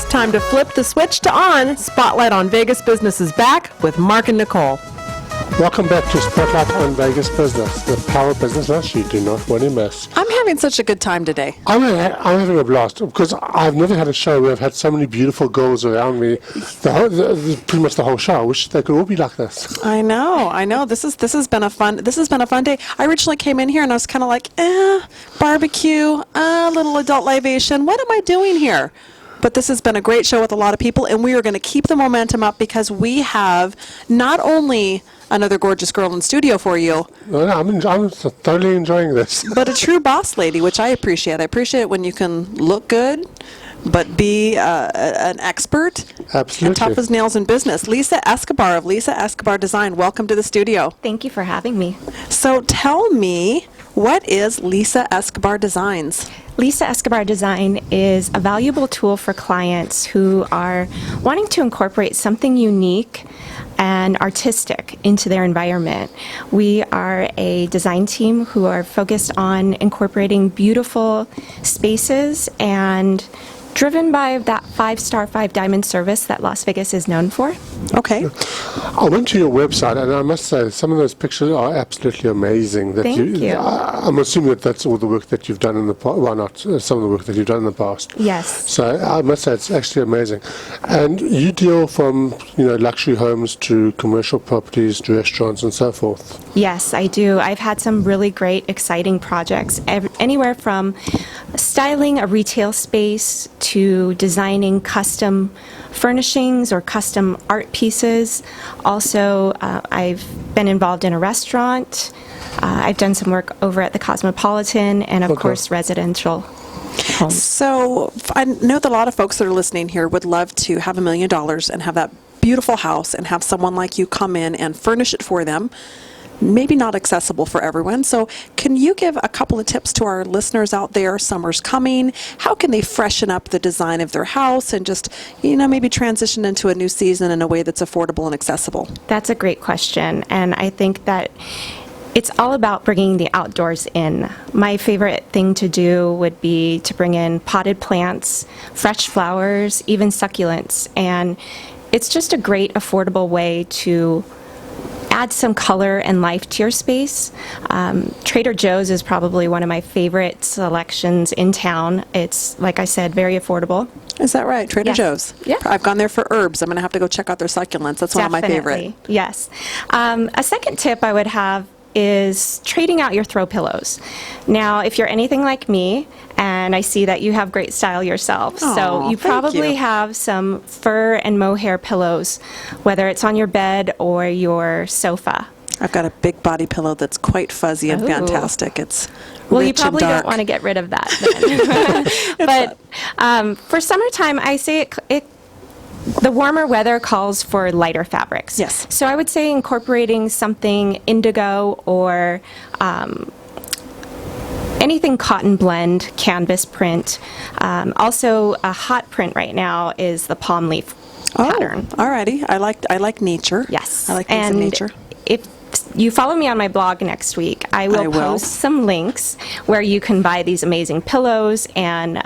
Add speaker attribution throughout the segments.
Speaker 1: time to flip the switch to on. Spotlight on Vegas Business is back with Mark and Nicole.
Speaker 2: Welcome back to Spotlight on Vegas Business, the power business lunch you do not want to miss.
Speaker 1: I'm having such a good time today.
Speaker 2: I'm having a blast because I've never had a show where I've had so many beautiful girls around me. Pretty much the whole show. I wish they could all be like this.
Speaker 1: I know. This has been a fun day. I originally came in here and I was kind of like, barbecue, little adult libation. What am I doing here? But this has been a great show with a lot of people, and we are going to keep the momentum up because we have not only another gorgeous girl in studio for you.
Speaker 2: No, I'm thoroughly enjoying this.
Speaker 1: But a true boss lady, which I appreciate. I appreciate it when you can look good, but be an expert.
Speaker 2: Absolutely.
Speaker 1: And tough as nails in business. Lisa Escobar of Lisa Escobar Design, welcome to the studio.
Speaker 3: Thank you for having me.
Speaker 1: So tell me, what is Lisa Escobar Designs?
Speaker 3: Lisa Escobar Design is a valuable tool for clients who are wanting to incorporate something unique and artistic into their environment. We are a design team who are focused on incorporating beautiful spaces and driven by that 5-star, 5-diamond service that Las Vegas is known for.
Speaker 1: Okay.
Speaker 2: I went to your website, and I must say, some of those pictures are absolutely amazing.
Speaker 3: Thank you.
Speaker 2: I'm assuming that that's all the work that you've done in the past. Why not some of the work that you've done in the past?
Speaker 3: Yes.
Speaker 2: So I must say, it's actually amazing. And you deal from luxury homes to commercial properties to restaurants and so forth.
Speaker 3: Yes, I do. I've had some really great, exciting projects, anywhere from styling a retail space to designing custom furnishings or custom art pieces. Also, I've been involved in a restaurant. I've done some work over at the Cosmopolitan and, of course, residential homes.
Speaker 1: So I know that a lot of folks that are listening here would love to have $1 million and have that beautiful house and have someone like you come in and furnish it for them. Maybe not accessible for everyone. So can you give a couple of tips to our listeners out there? Summer's coming. How can they freshen up the design of their house and just, maybe transition into a new season in a way that's affordable and accessible?
Speaker 3: That's a great question. And I think that it's all about bringing the outdoors in. My favorite thing to do would be to bring in potted plants, fresh flowers, even succulents. And it's just a great, affordable way to add some color and life to your space. Trader Joe's is probably one of my favorite selections in town. It's, like I said, very affordable.
Speaker 1: Is that right? Trader
Speaker 3: Yes.
Speaker 1: Joe's?
Speaker 3: Yeah.
Speaker 1: I've gone there for herbs. I'm going to have to go check out their succulents. That's one of my favorite.
Speaker 3: Definitely. Yes. A second tip I would have is trading out your throw pillows. Now, if you're anything like me, and I see that you have great style yourself, so you probably have some fur and mohair pillows, whether it's on your bed or your sofa.
Speaker 1: I've got a big body pillow that's quite fuzzy and
Speaker 3: Ooh.
Speaker 1: fantastic. It's
Speaker 3: Well, you
Speaker 1: rich
Speaker 3: probably
Speaker 1: and dark.
Speaker 3: don't want to get rid of that then. But for summertime, I say the warmer weather calls for lighter fabrics.
Speaker 1: Yes.
Speaker 3: So I would say incorporating something indigo or anything cotton blend, canvas print. Also, a hot print right now is the palm leaf pattern.
Speaker 1: Alrighty. I like nature.
Speaker 3: Yes.
Speaker 1: I like things in nature.
Speaker 3: If you follow me on my blog next week, I will post some links where you can buy these amazing pillows and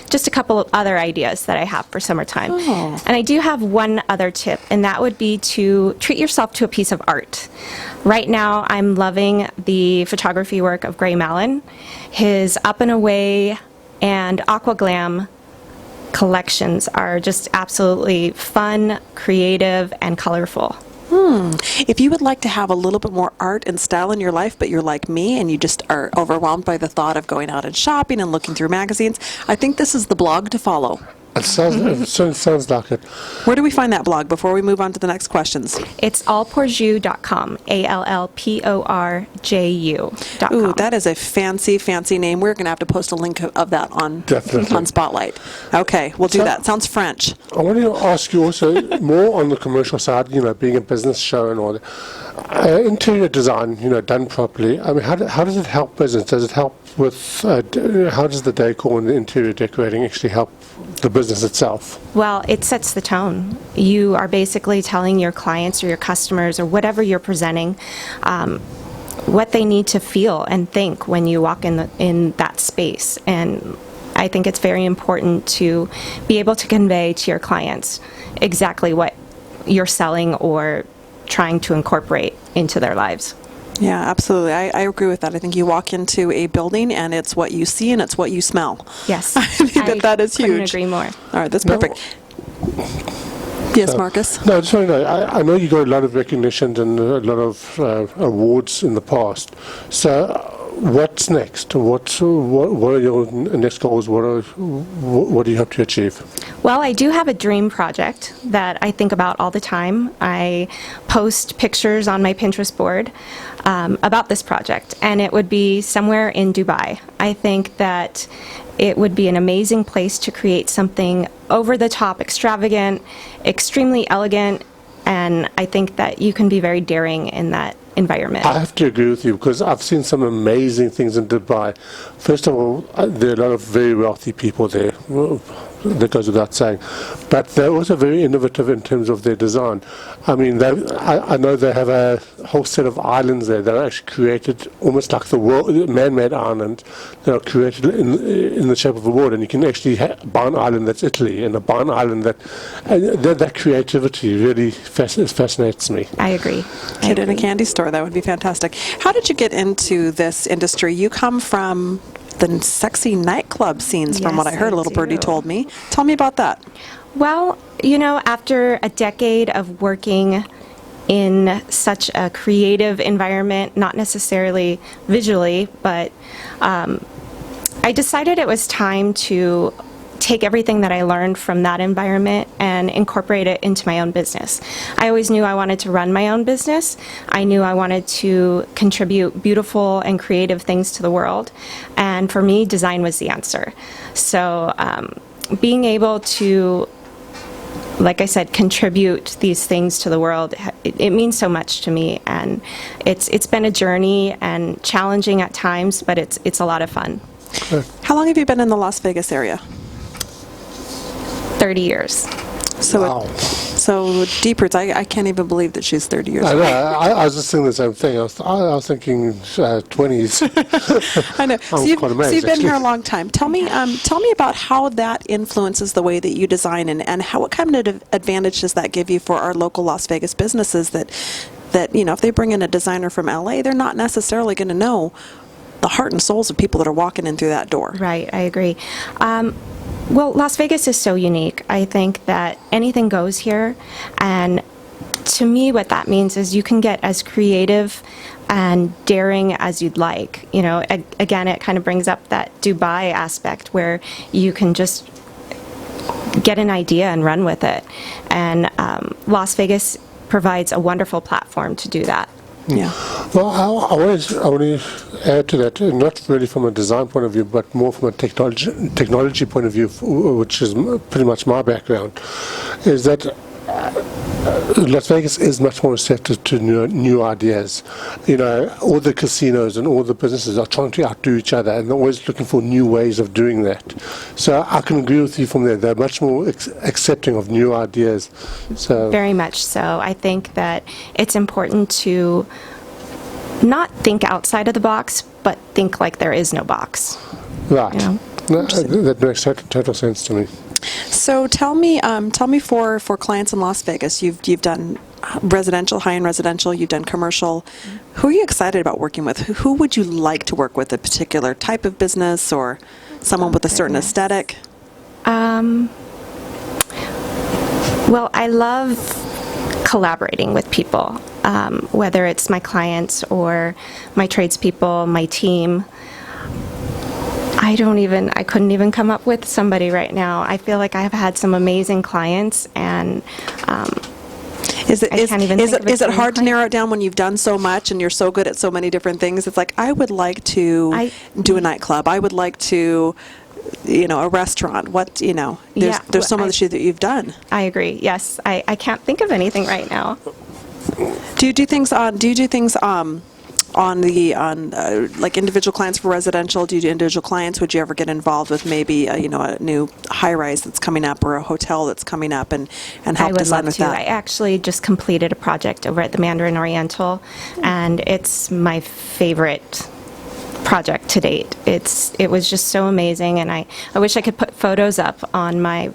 Speaker 3: just a couple of other ideas that I have for summertime.
Speaker 1: Oh.
Speaker 3: And I do have one other tip, and that would be to treat yourself to a piece of art. Right now, I'm loving the photography work of Gray Mallon. His Up and Away and Aqua Glam collections are just absolutely fun, creative, and colorful.
Speaker 1: If you would like to have a little bit more art and style in your life, but you're like me and you just are overwhelmed by the thought of going out and shopping and looking through magazines, I think this is the blog to follow.
Speaker 2: It sounds like it.
Speaker 1: Where do we find that blog before we move on to the next questions?
Speaker 3: It's allpourjou.com, allporju.com.
Speaker 1: Ooh, that is a fancy, fancy name. We're going to have to post a link of that on Spotlight. Okay, we'll do that. Sounds French.
Speaker 2: I wanted to ask you also more on the commercial side, being a business show and all that. Interior design, done properly. I mean, how does it help business? Does it help with, how does the decor and the interior decorating actually help the business itself?
Speaker 3: Well, it sets the tone. You are basically telling your clients or your customers or whatever you're presenting what they need to feel and think when you walk in that space. And I think it's very important to be able to convey to your clients exactly what you're selling or trying to incorporate into their lives.
Speaker 1: Yeah, absolutely. I agree with that. I think you walk into a building and it's what you see and it's what you smell.
Speaker 3: Yes.
Speaker 1: I think that is huge.
Speaker 3: Couldn't agree more.
Speaker 1: All right, that's perfect. Yes, Marcus?
Speaker 2: No, I just want to know, I know you got a lot of recognitions and a lot of awards in the past. So what's next? What are your next goals? What do you hope to achieve?
Speaker 3: Well, I do have a dream project that I think about all the time. I post pictures on my Pinterest board about this project, and it would be somewhere in Dubai. I think that it would be an amazing place to create something over the top, extravagant, extremely elegant, and I think that you can be very daring in that environment.
Speaker 2: I have to agree with you because I've seen some amazing things in Dubai. First of all, there are a lot of very wealthy people there. Well, that goes without saying. But they're also very innovative in terms of their design. I mean, I know they have a whole set of islands there that are actually created almost like the world, man-made islands that are created in the shape of a world. And you can actually buy an island that's Italy and buy an island that creativity really fascinates me.
Speaker 3: I agree.
Speaker 1: Kid in a candy store, that would be fantastic. How did you get into this industry? You come from the sexy nightclub scenes, from what I
Speaker 3: Yes,
Speaker 1: heard,
Speaker 3: I
Speaker 1: little birdie
Speaker 3: do.
Speaker 1: told me. Tell me about that.
Speaker 3: Well, you know, after a decade of working in such a creative environment, not necessarily visually, but I decided it was time to take everything that I learned from that environment and incorporate it into my own business. I always knew I wanted to run my own business. I knew I wanted to contribute beautiful and creative things to the world. And for me, design was the answer. So being able to, like I said, contribute these things to the world, it means so much to me. And it's been a journey and challenging at times, but it's a lot of fun.
Speaker 1: How long have you been in the Las Vegas area?
Speaker 3: 30 years.
Speaker 1: So,
Speaker 2: Wow.
Speaker 1: so deep roots. I can't even believe that she's 30 years
Speaker 2: I
Speaker 1: old.
Speaker 2: know. I was just thinking the same thing. I was thinking 20s.
Speaker 1: I know.
Speaker 2: I'm
Speaker 1: So you've,
Speaker 2: quite
Speaker 1: so
Speaker 2: amazed,
Speaker 1: you've been here a
Speaker 2: actually.
Speaker 1: long time. Tell me about how that influences the way that you design, and what kind of advantage does that give you for our local Las Vegas businesses that if they bring in a designer from LA, they're not necessarily going to know the heart and souls of people that are walking in through that door.
Speaker 3: Right, I agree. Well, Las Vegas is so unique. I think that anything goes here, and to me what that means is you can get as creative and daring as you'd like. You know, again, it kind of brings up that Dubai aspect where you can just get an idea and run with it. And Las Vegas provides a wonderful platform to do that.
Speaker 1: Yeah.
Speaker 2: Well, I want to add to that, not really from a design point of view, but more from a technology point of view, which is pretty much my background, is that Las Vegas is much more receptive to new ideas. You know, all the casinos and all the businesses are trying to outdo each other, and they're always looking for new ways of doing that. So I can agree with you from there. They're much more accepting of new ideas. So
Speaker 3: Very much so. I think that it's important to not think outside of the box, but think like there is no box.
Speaker 2: right,
Speaker 3: You know,
Speaker 2: that makes total sense to me.
Speaker 1: So tell me for clients in Las Vegas, you've done residential, high-end residential, you've done commercial. Who are you excited about working with? Who would you like to work with? A particular type of business or someone with a certain aesthetic?
Speaker 3: Well, I love collaborating with people, whether it's my clients or my tradespeople, my team. I couldn't even come up with somebody right now. I feel like I've had some amazing clients, and
Speaker 1: Is it
Speaker 3: I can't even think of a
Speaker 1: is it
Speaker 3: dream
Speaker 1: hard to
Speaker 3: client.
Speaker 1: narrow it down when you've done so much and you're so good at so many different things? It's like, I would like to do a nightclub. I would like to, a restaurant. There's so much that you've done.
Speaker 3: I agree. Yes, I can't think of anything right now.
Speaker 1: Do you do things on like individual clients for residential? Do you do individual clients? Would you ever get involved with maybe a new high-rise that's coming up or a hotel that's coming up and
Speaker 3: I
Speaker 1: help
Speaker 3: would
Speaker 1: design
Speaker 3: love
Speaker 1: with
Speaker 3: to.
Speaker 1: that?
Speaker 3: I actually just completed a project over at the Mandarin Oriental, and it's my favorite project to date. It was just so amazing, and I wish I could put photos up on my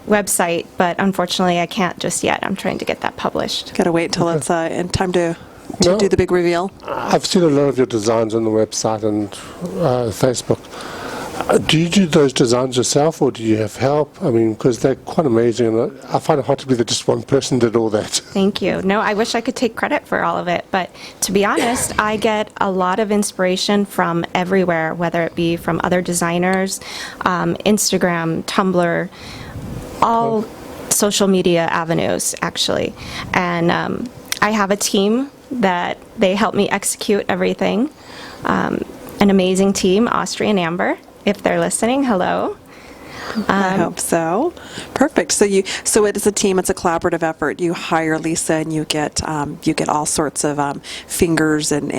Speaker 3: website, but unfortunately I can't just yet. I'm trying to get that published.
Speaker 1: Got to wait until it's in time to
Speaker 2: No.
Speaker 1: do the big reveal.
Speaker 2: I've seen a lot of your designs on the website and Facebook. Do you do those designs yourself, or do you have help? I mean, because they're quite amazing, and I find it hard to believe that just one person did all that.
Speaker 3: Thank you. No, I wish I could take credit for all of it, but to be honest, I get a lot of inspiration from everywhere, whether it be from other designers, Instagram, Tumblr, all social media avenues, actually. And I have a team that they help me execute everything. An amazing team, Austria and Amber. If they're listening, hello.
Speaker 1: I hope so. Perfect. So it is a team. It's a collaborative effort. You hire Lisa, and you get all sorts of fingers and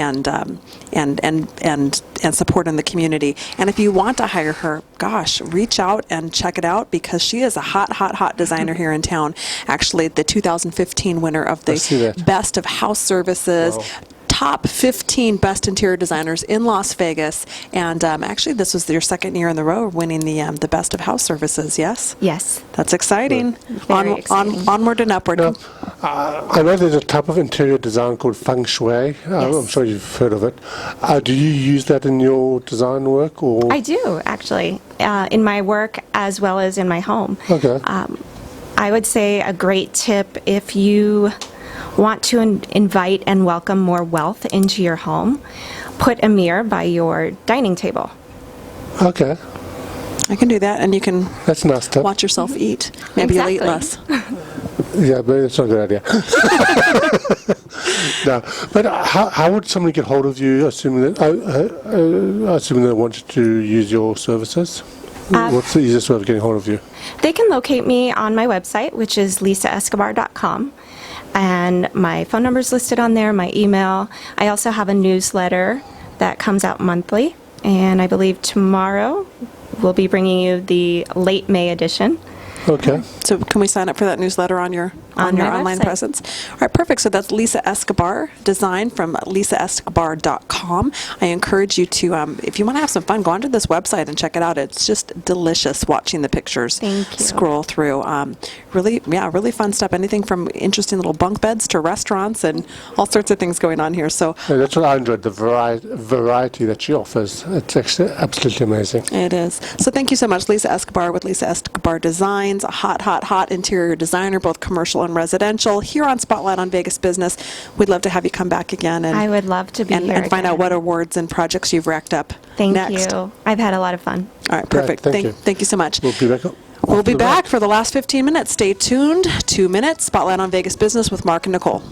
Speaker 1: support in the community. And if you want to hire her, gosh, reach out and check it out, because she is a hot designer here in town. Actually, the 2015 winner of
Speaker 2: I see
Speaker 1: the
Speaker 2: that.
Speaker 1: Best of House Services.
Speaker 2: Wow.
Speaker 1: Top 15 best interior designers in Las Vegas, and actually this was your second year in the row winning the Best of House Services. Yes,
Speaker 3: Yes.
Speaker 1: that's exciting.
Speaker 3: Very exciting.
Speaker 1: Onward and upward.
Speaker 2: Now, I know there's a type of interior design called feng shui. I'm
Speaker 3: Yes.
Speaker 2: sure you've heard of it. Do you use that in your design work, or?
Speaker 3: I do, actually, in my work as well as in my home.
Speaker 2: Okay.
Speaker 3: I would say a great tip, if you want to invite and welcome more wealth into your home, put a mirror by your dining table.
Speaker 2: Okay.
Speaker 1: I can do that, and you can
Speaker 2: That's a nice tip.
Speaker 1: watch yourself eat. Maybe you'll eat less.
Speaker 3: Exactly.
Speaker 2: Yeah, but it's not a good idea. No, but how would somebody get hold of you, assuming they wanted to use your services? What's the easiest way of getting hold of you?
Speaker 3: They can locate me on my website, which is lisaescobar.com. And my phone number is listed on there, my email. I also have a newsletter that comes out monthly. And I believe tomorrow we'll be bringing you the late May edition.
Speaker 2: Okay.
Speaker 1: So can we sign up for that newsletter on your
Speaker 3: On my
Speaker 1: online
Speaker 3: website.
Speaker 1: presence? All right, perfect. So that's Lisa Escobar design from lisaescobar.com. I encourage you to, if you want to have some fun, go onto this website and check it out. It's just delicious watching the pictures
Speaker 3: Thank you.
Speaker 1: scroll through. Really fun stuff. Anything from interesting little bunk beds to restaurants and all sorts of things going on here. So
Speaker 2: Yeah, that's what I enjoyed, the variety that she offers. It's actually absolutely amazing.
Speaker 1: it is. So thank you so much, Lisa Escobar with Lisa Escobar Designs, a hot interior designer, both commercial and residential, here on Spotlight on Vegas Business. We'd love to have you come back again
Speaker 3: I
Speaker 1: and
Speaker 3: would love to be here
Speaker 1: and find out
Speaker 3: again.
Speaker 1: what awards and projects you've racked up
Speaker 3: Thank
Speaker 1: next.
Speaker 3: you. I've had a lot of fun.
Speaker 1: All right, perfect.
Speaker 2: Thank you.
Speaker 1: Thank you so much.
Speaker 2: We'll be back.
Speaker 1: We'll be
Speaker 2: after the break.
Speaker 1: back for the last 15 minutes. Stay tuned. 2 minutes. Spotlight on Vegas Business with Mark and Nicole.